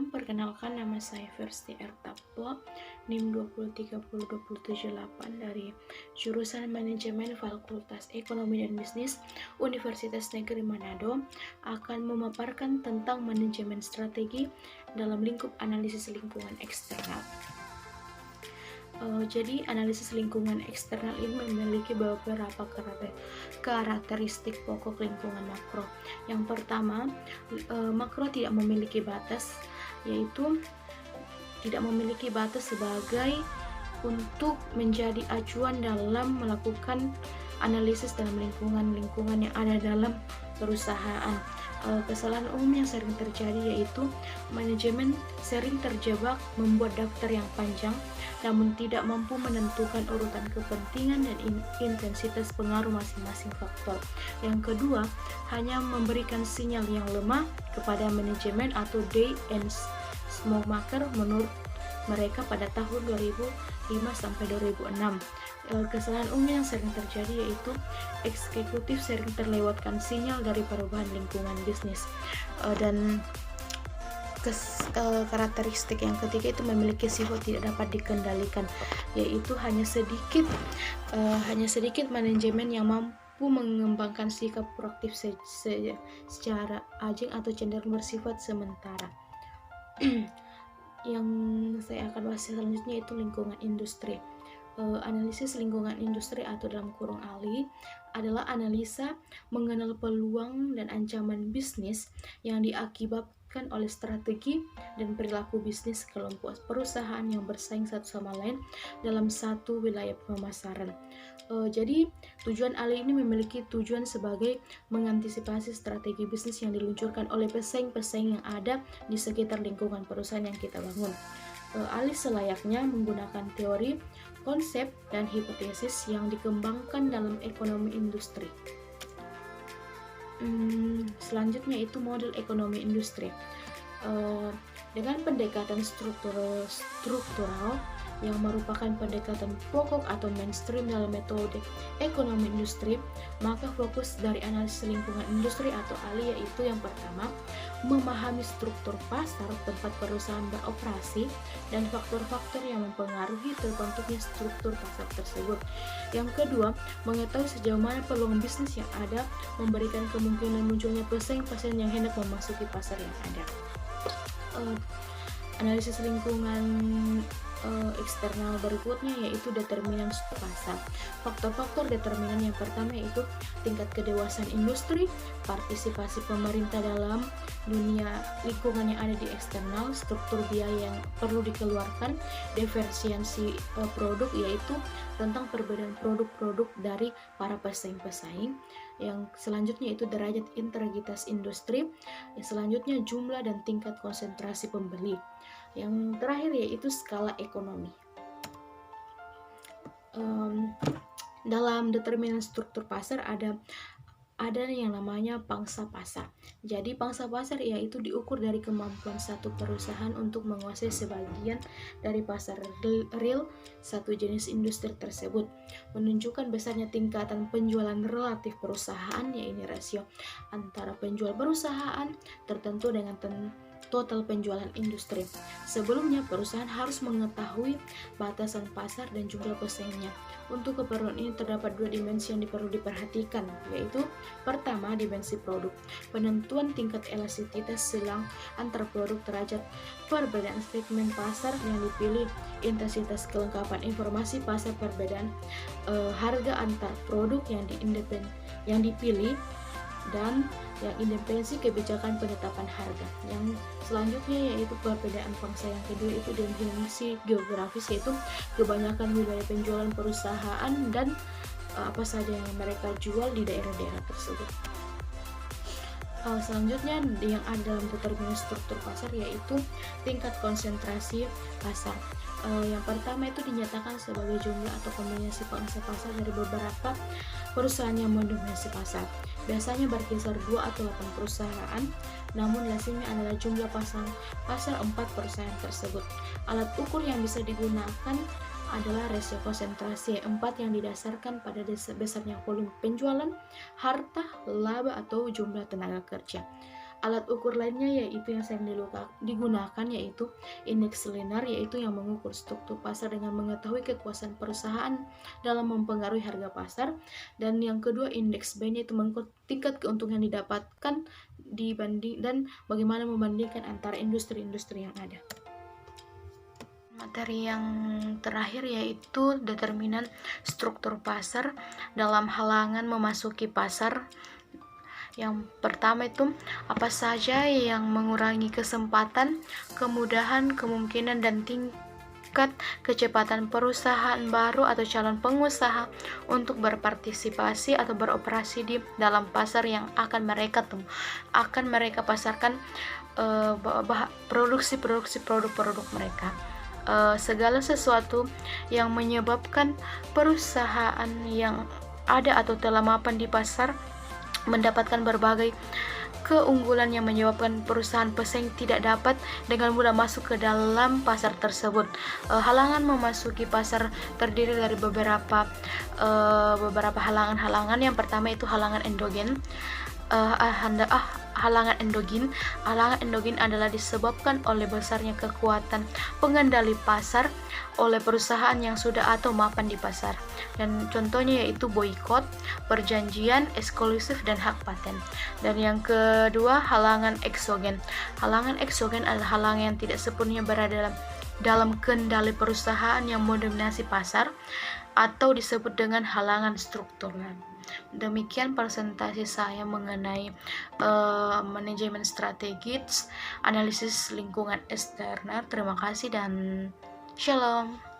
perkenalkan nama saya Versti Ertaplo, NIM 2030278 dari jurusan Manajemen Fakultas Ekonomi dan Bisnis Universitas Negeri Manado, akan memaparkan tentang manajemen strategi dalam lingkup analisis lingkungan eksternal. Jadi analisis lingkungan eksternal ini memiliki beberapa karakteristik pokok lingkungan makro. Yang pertama, makro tidak memiliki batas, yaitu tidak memiliki batas sebagai untuk menjadi acuan dalam melakukan analisis dalam lingkungan yang ada dalam perusahaan. Kesalahan umum yang sering terjadi yaitu manajemen sering terjebak membuat daftar yang panjang namun tidak mampu menentukan urutan kepentingan dan intensitas pengaruh masing-masing faktor. Yang kedua, hanya memberikan sinyal yang lemah kepada manajemen atau day and smoke marker menurut mereka pada tahun 2005 sampai 2006. Kesalahan umum yang sering terjadi yaitu eksekutif sering terlewatkan sinyal dari perubahan lingkungan bisnis. Dan karakteristik yang ketiga itu memiliki sifat tidak dapat dikendalikan, yaitu hanya sedikit manajemen yang mampu mengembangkan sikap proaktif secara ajang atau cenderung bersifat sementara. Yang saya akan bahas selanjutnya itu lingkungan industri. Analisis lingkungan industri atau dalam kurung ALI adalah analisa mengenal peluang dan ancaman bisnis yang diakibatkan oleh strategi dan perilaku bisnis kelompok perusahaan yang bersaing satu sama lain dalam satu wilayah pemasaran. Jadi tujuan ALI ini memiliki tujuan sebagai mengantisipasi strategi bisnis yang diluncurkan oleh pesaing-pesaing yang ada di sekitar lingkungan perusahaan yang kita bangun. ALI selayaknya menggunakan teori, konsep, dan hipotesis yang dikembangkan dalam ekonomi industri. Selanjutnya itu model ekonomi industri. Dengan pendekatan struktural yang merupakan pendekatan pokok atau mainstream dalam metode ekonomi industri, maka fokus dari analisis lingkungan industri atau ALI yaitu yang pertama, memahami struktur pasar tempat perusahaan beroperasi dan faktor-faktor yang mempengaruhi terbentuknya struktur pasar tersebut. Yang kedua, mengetahui sejauh mana peluang bisnis yang ada memberikan kemungkinan munculnya pesaing-pesaing yang hendak memasuki pasar yang ada. Analisis lingkungan eksternal berikutnya yaitu determinan pasar. Faktor-faktor determinan yang pertama yaitu tingkat kedewasaan industri, partisipasi pemerintah dalam dunia lingkungan yang ada di eksternal, struktur biaya yang perlu dikeluarkan, diferensiasi produk yaitu tentang perbedaan produk-produk dari para pesaing-pesaing. Yang selanjutnya itu derajat integritas industri, yang selanjutnya jumlah dan tingkat konsentrasi pembeli. Yang terakhir yaitu skala ekonomi. Dalam determinan struktur pasar ada yang namanya pangsa pasar. Jadi pangsa pasar yaitu diukur dari kemampuan satu perusahaan untuk menguasai sebagian dari pasar real satu jenis industri tersebut, menunjukkan besarnya tingkatan penjualan relatif perusahaan, yaitu rasio antara penjual perusahaan tertentu dengan total penjualan industri. Sebelumnya, perusahaan harus mengetahui batasan pasar dan jumlah pesaingnya. Untuk keperluan ini terdapat dua dimensi yang perlu diperhatikan, yaitu pertama, dimensi produk. Penentuan tingkat elastisitas selang antar produk derajat perbedaan segmen pasar yang dipilih, intensitas kelengkapan informasi pasar, perbedaan harga antar produk yang dipilih, dan yang independensi kebijakan penetapan harga. Yang selanjutnya yaitu perbedaan pangsa. Yang kedua itu dimensi geografis, yaitu kebanyakan wilayah penjualan perusahaan dan apa saja yang mereka jual di daerah-daerah tersebut. Selanjutnya yang ada dalam determinan struktur pasar yaitu tingkat konsentrasi pasar. Yang pertama itu dinyatakan sebagai jumlah atau kombinasi pangsa pasar dari beberapa perusahaan yang mendominasi pasar. Biasanya berkisar 2 atau 8 perusahaan, namun hasilnya adalah jumlah pasar 4 perusahaan tersebut. Alat ukur yang bisa digunakan adalah rasio konsentrasi 4 yang didasarkan pada besarnya volume penjualan, harta, laba atau jumlah tenaga kerja. Alat ukur lainnya yaitu yang sering digunakan yaitu indeks linear, yaitu yang mengukur struktur pasar dengan mengetahui kekuasaan perusahaan dalam mempengaruhi harga pasar. Dan yang kedua indeks Bain, yaitu mengukur tingkat keuntungan yang didapatkan dan bagaimana membandingkan antara industri-industri yang ada. Materi yang terakhir yaitu determinan struktur pasar dalam halangan memasuki pasar. Yang pertama itu, apa saja yang mengurangi kesempatan, kemudahan, kemungkinan, dan tingkat kecepatan perusahaan baru atau calon pengusaha untuk berpartisipasi atau beroperasi di dalam pasar yang akan mereka pasarkan produksi produk-produk mereka. Segala sesuatu yang menyebabkan perusahaan yang ada atau telah mapan di pasar mendapatkan berbagai keunggulan yang menyebabkan perusahaan pesaing tidak dapat dengan mudah masuk ke dalam pasar tersebut. Halangan memasuki pasar terdiri dari beberapa halangan. Yang pertama itu halangan endogen. Halangan endogen adalah disebabkan oleh besarnya kekuatan pengendali pasar oleh perusahaan yang sudah atau mapan di pasar, dan contohnya yaitu boikot, perjanjian eksklusif, dan hak paten. Dan yang kedua, halangan eksogen. Halangan eksogen adalah halangan yang tidak sepenuhnya berada dalam kendali perusahaan yang mendominasi pasar atau disebut dengan halangan struktural. Demikian presentasi saya mengenai manajemen strategis, analisis lingkungan eksternal. Terima kasih dan shalom.